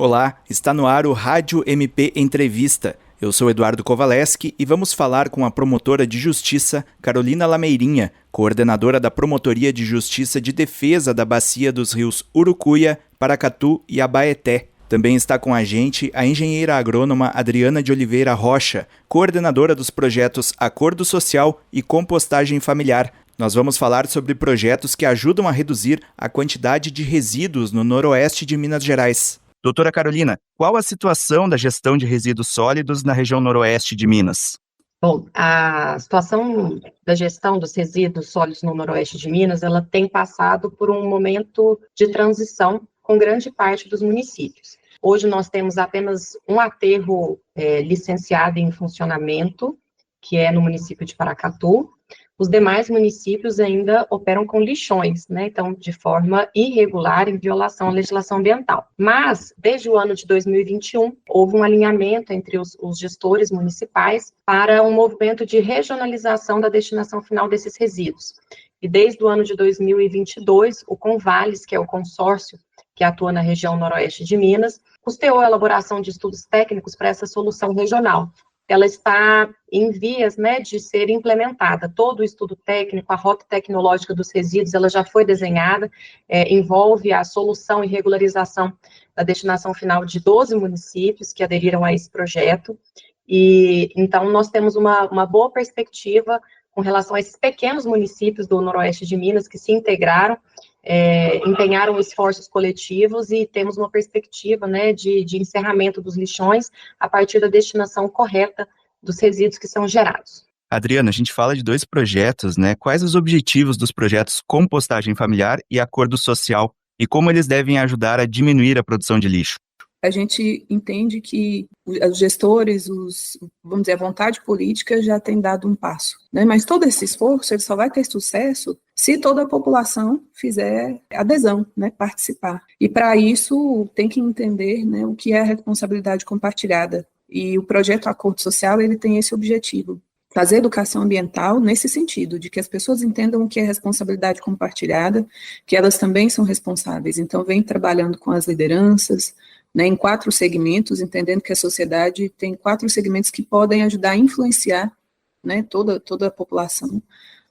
Olá, está no ar o Rádio MP Entrevista. Eu sou Eduardo Kovaleski e vamos falar com a promotora de Justiça, Carolina Lameirinha, coordenadora da Promotoria de Justiça de Defesa da Bacia dos Rios Urucuia, Paracatu e Abaeté. Também está com a gente a engenheira agrônoma Adriana de Oliveira Rocha, coordenadora dos projetos Acordo Social e Compostagem Familiar. Nós vamos falar sobre projetos que ajudam a reduzir a quantidade de resíduos no noroeste de Minas Gerais. Doutora Carolina, qual a situação da gestão de resíduos sólidos na região noroeste de Minas? Bom, a situação da gestão dos resíduos sólidos no noroeste de Minas, ela tem passado por um momento de transição com grande parte dos municípios. Hoje nós temos apenas um aterro licenciado em funcionamento, que é no município de Paracatu. Os demais municípios ainda operam com lixões, né? Então, de forma irregular, em violação à legislação ambiental. Mas, desde o ano de 2021, houve um alinhamento entre os gestores municipais para um movimento de regionalização da destinação final desses resíduos. E desde o ano de 2022, o Convales, que é o consórcio que atua na região noroeste de Minas, custeou a elaboração de estudos técnicos para essa solução regional. Ela está em vias, né, de ser implementada. Todo o estudo técnico, a rota tecnológica dos resíduos, ela já foi desenhada, envolve a solução e regularização da destinação final de 12 municípios que aderiram a esse projeto, e então nós temos uma boa perspectiva com relação a esses pequenos municípios do noroeste de Minas que se integraram, empenharam esforços coletivos e temos uma perspectiva, né, de encerramento dos lixões a partir da destinação correta dos resíduos que são gerados. Adriana, a gente fala de dois projetos, né? Quais os objetivos dos projetos Compostagem Familiar e Acordo Social e como eles devem ajudar a diminuir a produção de lixo? A gente entende que os gestores, vamos dizer, a vontade política já tem dado um passo, né? Mas todo esse esforço, ele só vai ter sucesso se toda a população fizer adesão, né? Participar. E para isso tem que entender, né, o que é a responsabilidade compartilhada. E o projeto Acordo Social, ele tem esse objetivo. Fazer educação ambiental nesse sentido, de que as pessoas entendam o que é responsabilidade compartilhada, que elas também são responsáveis. Então, vem trabalhando com as lideranças, né, em 4 segmentos, entendendo que a sociedade tem 4 segmentos que podem ajudar a influenciar, né, toda a população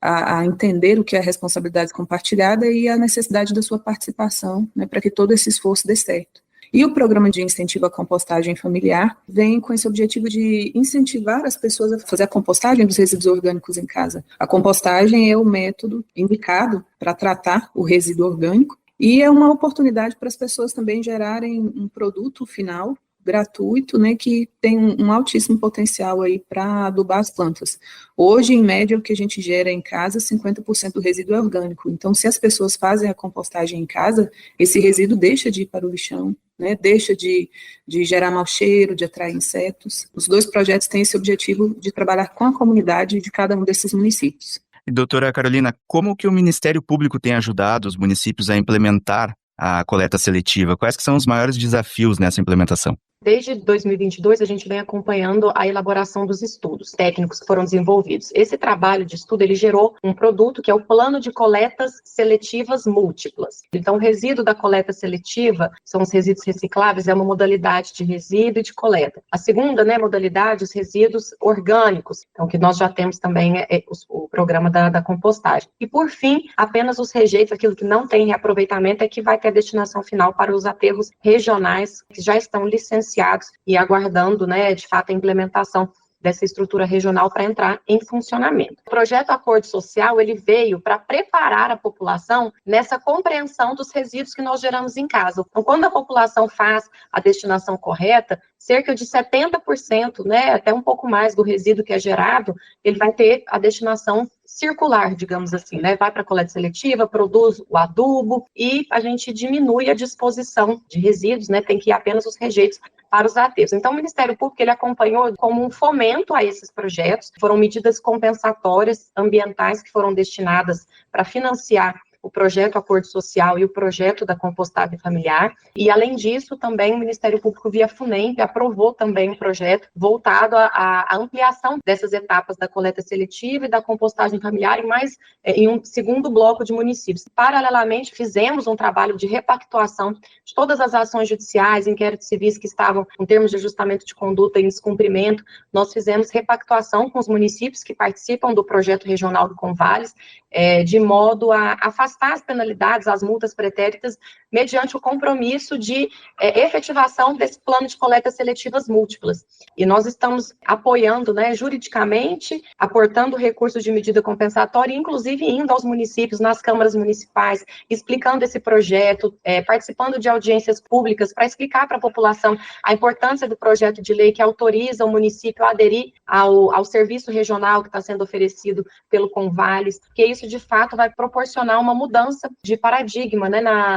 a entender o que é a responsabilidade compartilhada e a necessidade da sua participação, né, para que todo esse esforço dê certo. E o programa de incentivo à compostagem familiar vem com esse objetivo de incentivar as pessoas a fazer a compostagem dos resíduos orgânicos em casa. A compostagem é o método indicado para tratar o resíduo orgânico e é uma oportunidade para as pessoas também gerarem um produto final gratuito, né, que tem um altíssimo potencial aí para adubar as plantas. Hoje, em média, o que a gente gera em casa, 50% do resíduo é orgânico. Então, se as pessoas fazem a compostagem em casa, esse resíduo deixa de ir para o lixão, né, deixa de gerar mau cheiro, de atrair insetos. Os 2 projetos têm esse objetivo de trabalhar com a comunidade de cada um desses municípios. E, doutora Carolina, como que o Ministério Público tem ajudado os municípios a implementar a coleta seletiva? Quais que são os maiores desafios nessa implementação? Desde 2022, a gente vem acompanhando a elaboração dos estudos técnicos que foram desenvolvidos. Esse trabalho de estudo, ele gerou um produto que é o Plano de Coletas Seletivas Múltiplas. Então, o resíduo da coleta seletiva, são os resíduos recicláveis, é uma modalidade de resíduo e de coleta. A segunda, né, modalidade, os resíduos orgânicos, então, que nós já temos também o programa da compostagem. E, por fim, apenas os rejeitos, aquilo que não tem reaproveitamento, é que vai ter a destinação final para os aterros regionais, que já estão licenciados e aguardando, né, de fato, a implementação dessa estrutura regional para entrar em funcionamento. O projeto Acordo Social, ele veio para preparar a população nessa compreensão dos resíduos que nós geramos em casa. Então, quando a população faz a destinação correta, cerca de 70%, né, até um pouco mais do resíduo que é gerado, ele vai ter a destinação circular, digamos assim, né, vai para a coleta seletiva, produz o adubo e a gente diminui a disposição de resíduos, né, tem que ir apenas os rejeitos para os aterros. Então, o Ministério Público, ele acompanhou como um fomento a esses projetos, foram medidas compensatórias ambientais que foram destinadas para financiar o projeto Acordo Social e o projeto da compostagem familiar. E, além disso, também o Ministério Público, via FUNEM, aprovou também um projeto voltado à ampliação dessas etapas da coleta seletiva e da compostagem familiar em um segundo bloco de municípios. Paralelamente, fizemos um trabalho de repactuação de todas as ações judiciais, inquéritos civis que estavam em termos de ajustamento de conduta em descumprimento. Nós fizemos repactuação com os municípios que participam do projeto regional do Convales, de modo a afastar as penalidades, as multas pretéritas, mediante o compromisso de efetivação desse plano de coletas seletivas múltiplas. E nós estamos apoiando, juridicamente, aportando recursos de medida compensatória, inclusive indo aos municípios, nas câmaras municipais, explicando esse projeto, participando de audiências públicas para explicar para a população a importância do projeto de lei que autoriza o município a aderir ao serviço regional que está sendo oferecido pelo Convales, que isso, de fato, vai proporcionar uma mudança de paradigma,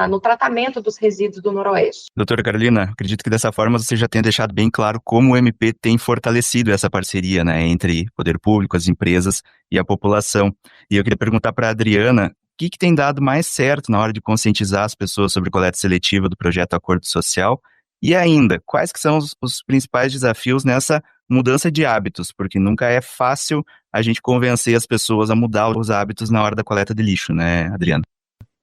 no tratamento dos resíduos do Noroeste. Doutora Carolina, acredito que dessa forma você já tenha deixado bem claro como o MP tem fortalecido essa parceria, entre poder público, as empresas e a população. E eu queria perguntar para a Adriana, o que tem dado mais certo na hora de conscientizar as pessoas sobre a coleta seletiva do projeto Acordo Social? E ainda, quais que são os principais desafios nessa mudança de hábitos? Porque nunca é fácil a gente convencer as pessoas a mudar os hábitos na hora da coleta de lixo, né, Adriana?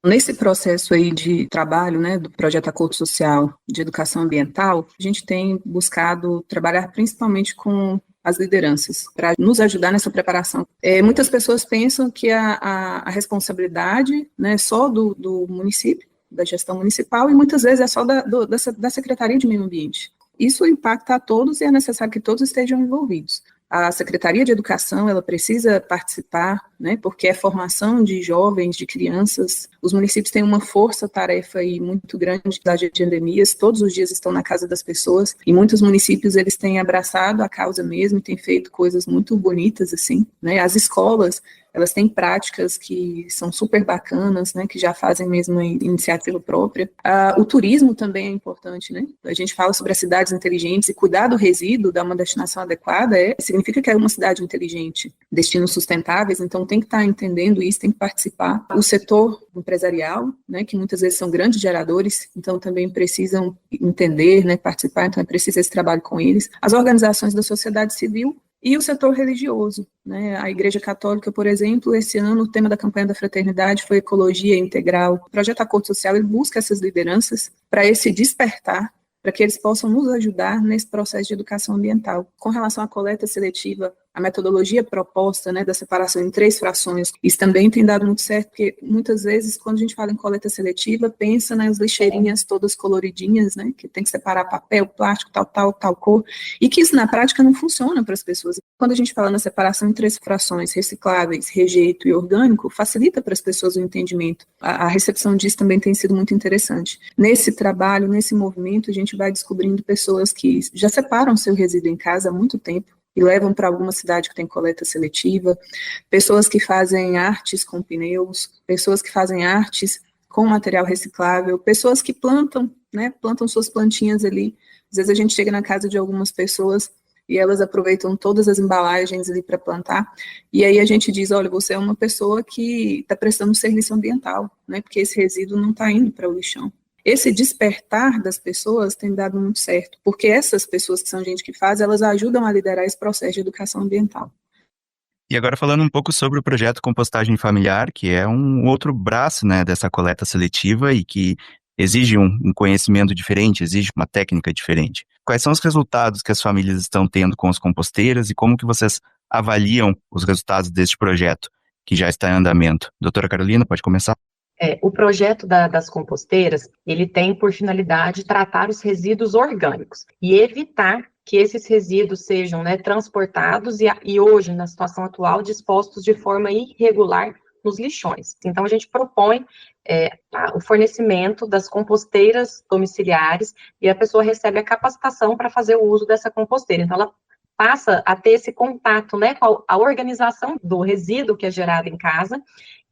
Nesse processo aí de trabalho, do projeto Acordo Social de Educação Ambiental, a gente tem buscado trabalhar principalmente com as lideranças, para nos ajudar nessa preparação. Muitas pessoas pensam que a responsabilidade é só do município, da gestão municipal, e muitas vezes é só da Secretaria de Meio Ambiente. Isso impacta a todos e é necessário que todos estejam envolvidos. A Secretaria de Educação, ela precisa participar, porque é formação de jovens, de crianças. Os municípios têm uma força-tarefa aí muito grande das endemias, todos os dias estão na casa das pessoas, e muitos municípios, eles têm abraçado a causa mesmo, e têm feito coisas muito bonitas, assim, As escolas, elas têm práticas que são super bacanas, que já fazem mesmo em iniciativa própria. O turismo também é importante, A gente fala sobre as cidades inteligentes, e cuidar do resíduo, dar uma destinação adequada, significa que é uma cidade inteligente, destinos sustentáveis, então tem que estar entendendo isso, tem que participar. O setor empresarial, que muitas vezes são grandes geradores, então também precisam entender, participar, então é preciso esse trabalho com eles. As organizações da sociedade civil, e o setor religioso, A Igreja Católica, por exemplo, esse ano o tema da campanha da fraternidade foi ecologia integral. O projeto Acordo Social, ele busca essas lideranças para esse despertar, para que eles possam nos ajudar nesse processo de educação ambiental. Com relação à coleta seletiva, a metodologia proposta, da separação em 3 frações, isso também tem dado muito certo, porque muitas vezes, quando a gente fala em coleta seletiva, pensa nas lixeirinhas todas coloridinhas, que tem que separar papel, plástico, tal cor, e que isso na prática não funciona para as pessoas. Quando a gente fala na separação em 3 frações, recicláveis, rejeito e orgânico, facilita para as pessoas o entendimento. A recepção disso também tem sido muito interessante. Nesse trabalho, nesse movimento, a gente vai descobrindo pessoas que já separam seu resíduo em casa há muito tempo, e levam para alguma cidade que tem coleta seletiva, pessoas que fazem artes com pneus, pessoas que fazem artes com material reciclável, pessoas que plantam, plantam suas plantinhas ali. Às vezes a gente chega na casa de algumas pessoas e elas aproveitam todas as embalagens ali para plantar, e aí a gente diz, olha, você é uma pessoa que está prestando um serviço ambiental, porque esse resíduo não está indo para o lixão. Esse despertar das pessoas tem dado muito certo, porque essas pessoas que são gente que faz, elas ajudam a liderar esse processo de educação ambiental. E agora falando um pouco sobre o projeto Compostagem Familiar, que é um outro braço, dessa coleta seletiva e que exige um conhecimento diferente, exige uma técnica diferente. Quais são os resultados que as famílias estão tendo com as composteiras e como que vocês avaliam os resultados deste projeto que já está em andamento? Doutora Carolina, pode começar? O projeto das composteiras, ele tem por finalidade tratar os resíduos orgânicos e evitar que esses resíduos sejam transportados e hoje, na situação atual, dispostos de forma irregular nos lixões. Então, a gente propõe o fornecimento das composteiras domiciliares e a pessoa recebe a capacitação para fazer o uso dessa composteira. Então, ela passa a ter esse contato com a organização do resíduo que é gerado em casa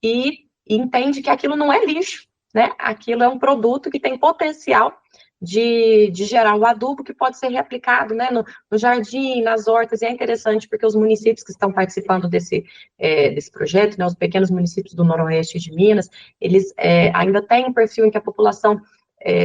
e entende que aquilo não é lixo, Aquilo é um produto que tem potencial de gerar o adubo que pode ser reaplicado, né, no jardim, nas hortas, e é interessante porque os municípios que estão participando desse projeto, né, os pequenos municípios do noroeste de Minas, eles ainda têm um perfil em que a população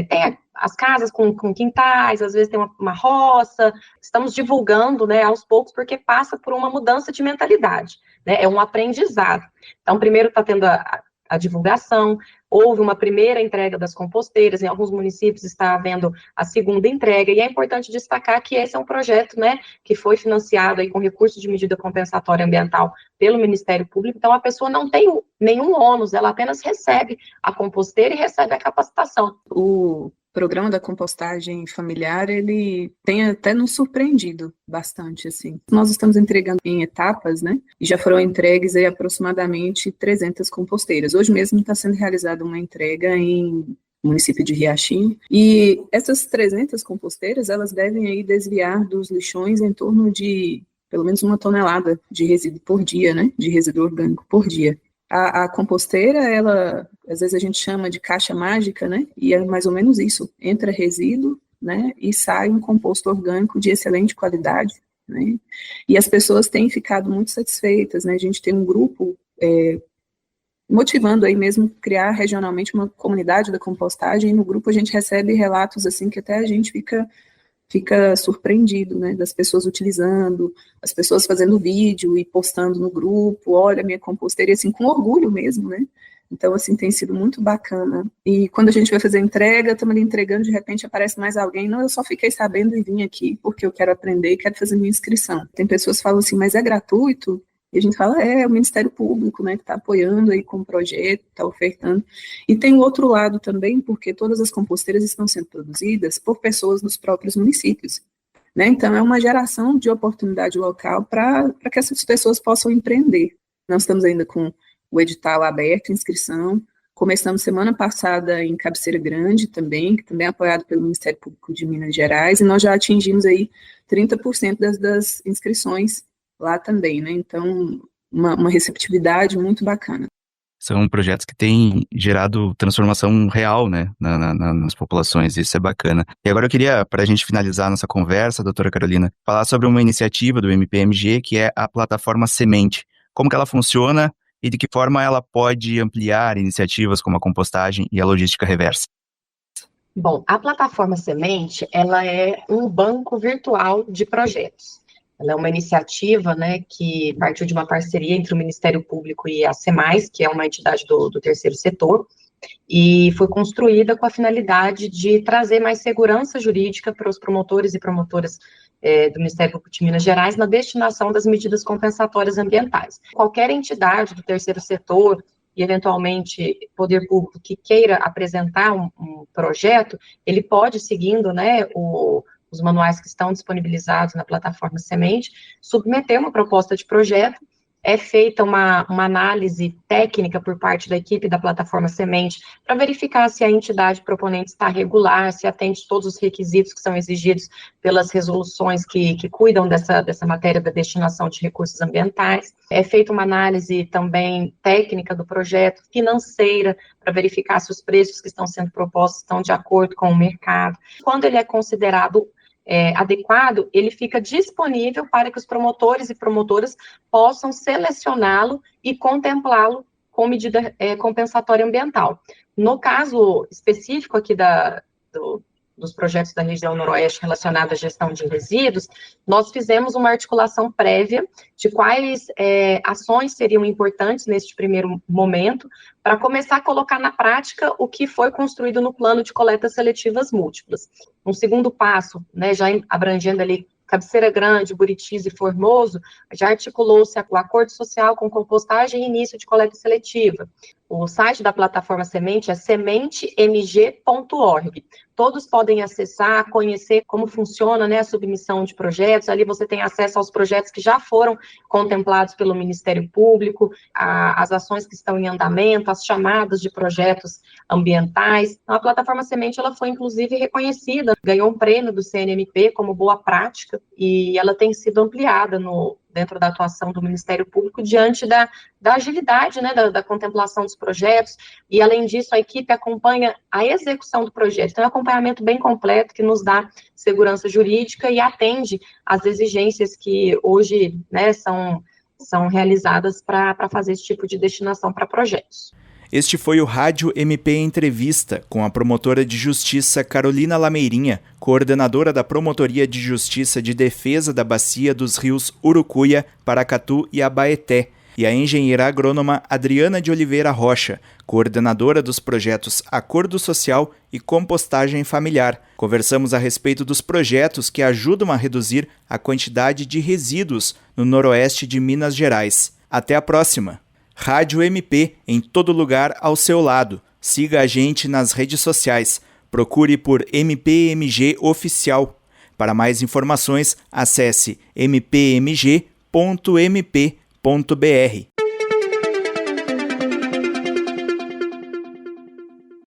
tem as casas com quintais, às vezes tem uma roça, estamos divulgando, né, aos poucos, porque passa por uma mudança de mentalidade, né, é um aprendizado. Então, primeiro está tendo a divulgação, houve uma primeira entrega das composteiras, em alguns municípios está havendo a segunda entrega, e é importante destacar que esse é um projeto, né, que foi financiado aí com recurso de medida compensatória ambiental pelo Ministério Público, então a pessoa não tem nenhum ônus, ela apenas recebe a composteira e recebe a capacitação. O programa da compostagem familiar, ele tem até nos surpreendido bastante, assim. Nós estamos entregando em etapas, né, e já foram entregues aí aproximadamente 300 composteiras. Hoje mesmo está sendo realizada uma entrega em município de Riachim, e essas 300 composteiras, elas devem aí desviar dos lixões em torno de pelo menos 1 tonelada de resíduo por dia, né, de resíduo orgânico por dia. A composteira, ela, às vezes a gente chama de caixa mágica, né, e é mais ou menos isso, entra resíduo, né, e sai um composto orgânico de excelente qualidade, né, e as pessoas têm ficado muito satisfeitas, né, a gente tem um grupo motivando aí mesmo criar regionalmente uma comunidade da compostagem, e no grupo a gente recebe relatos, assim, que até a gente fica surpreendido, né, das pessoas utilizando, as pessoas fazendo vídeo e postando no grupo, olha, minha composteira, e assim, com orgulho mesmo, né, então, assim, tem sido muito bacana, e quando a gente vai fazer a entrega, estamos ali entregando, de repente aparece mais alguém, não, eu só fiquei sabendo e vim aqui, porque eu quero aprender e quero fazer minha inscrição. Tem pessoas que falam assim, mas é gratuito? E a gente fala, o Ministério Público, né, que está apoiando aí com o projeto, está ofertando. E tem o outro lado também, porque todas as composteiras estão sendo produzidas por pessoas nos próprios municípios, né, então é uma geração de oportunidade local para que essas pessoas possam empreender. Nós estamos ainda com o edital aberto, inscrição, começamos semana passada em Cabeceira Grande também, que também é apoiado pelo Ministério Público de Minas Gerais, e nós já atingimos aí 30% das inscrições lá também, né, então uma receptividade muito bacana. São projetos que têm gerado transformação real, né, nas populações, isso é bacana. E agora eu queria, para a gente finalizar a nossa conversa, doutora Carolina, falar sobre uma iniciativa do MPMG, que é a plataforma Semente. Como que ela funciona e de que forma ela pode ampliar iniciativas como a compostagem e a logística reversa? Bom, a plataforma Semente, ela é um banco virtual de projetos. Ela é uma iniciativa, né, que partiu de uma parceria entre o Ministério Público e a SEMAIS, que é uma entidade do terceiro setor, e foi construída com a finalidade de trazer mais segurança jurídica para os promotores e promotoras do Ministério Público de Minas Gerais na destinação das medidas compensatórias ambientais. Qualquer entidade do terceiro setor e, eventualmente, poder público que queira apresentar um projeto, ele pode, seguindo, né, os manuais que estão disponibilizados na plataforma Semente, submeter uma proposta de projeto, é feita uma análise técnica por parte da equipe da plataforma Semente para verificar se a entidade proponente está regular, se atende todos os requisitos que são exigidos pelas resoluções que cuidam dessa matéria da destinação de recursos ambientais. É feita uma análise também técnica do projeto, financeira, para verificar se os preços que estão sendo propostos estão de acordo com o mercado. Quando ele é considerado adequado, ele fica disponível para que os promotores e promotoras possam selecioná-lo e contemplá-lo com medida compensatória ambiental. No caso específico aqui dos projetos da região noroeste relacionados à gestão de resíduos, nós fizemos uma articulação prévia de quais ações seriam importantes neste primeiro momento, para começar a colocar na prática o que foi construído no plano de coletas seletivas múltiplas. Um segundo passo, né, já abrangendo ali Cabeceira Grande, Buritis e Formoso, já articulou-se o acordo social com compostagem e início de coleta seletiva. O site da plataforma Semente é sementemg.org. Todos podem acessar, conhecer como funciona, né, a submissão de projetos. Ali você tem acesso aos projetos que já foram contemplados pelo Ministério Público, as ações que estão em andamento, as chamadas de projetos ambientais. A plataforma Semente, ela foi, inclusive, reconhecida, ganhou um prêmio do CNMP como boa prática, e ela tem sido ampliada no dentro da atuação do Ministério Público diante da agilidade, né, da contemplação dos projetos, e além disso a equipe acompanha a execução do projeto, então é um acompanhamento bem completo que nos dá segurança jurídica e atende às exigências que hoje, né, são realizadas para fazer esse tipo de destinação para projetos. Este foi o Rádio MP Entrevista, com a promotora de Justiça Carolina Lameirinha, coordenadora da Promotoria de Justiça de Defesa da Bacia dos Rios Urucuia, Paracatu e Abaeté, e a engenheira agrônoma Adriana de Oliveira Rocha, coordenadora dos projetos Acordo Social e Compostagem Familiar. Conversamos a respeito dos projetos que ajudam a reduzir a quantidade de resíduos no noroeste de Minas Gerais. Até a próxima! Rádio MP, em todo lugar ao seu lado. Siga a gente nas redes sociais. Procure por MPMG Oficial. Para mais informações, acesse mpmg.mp.br.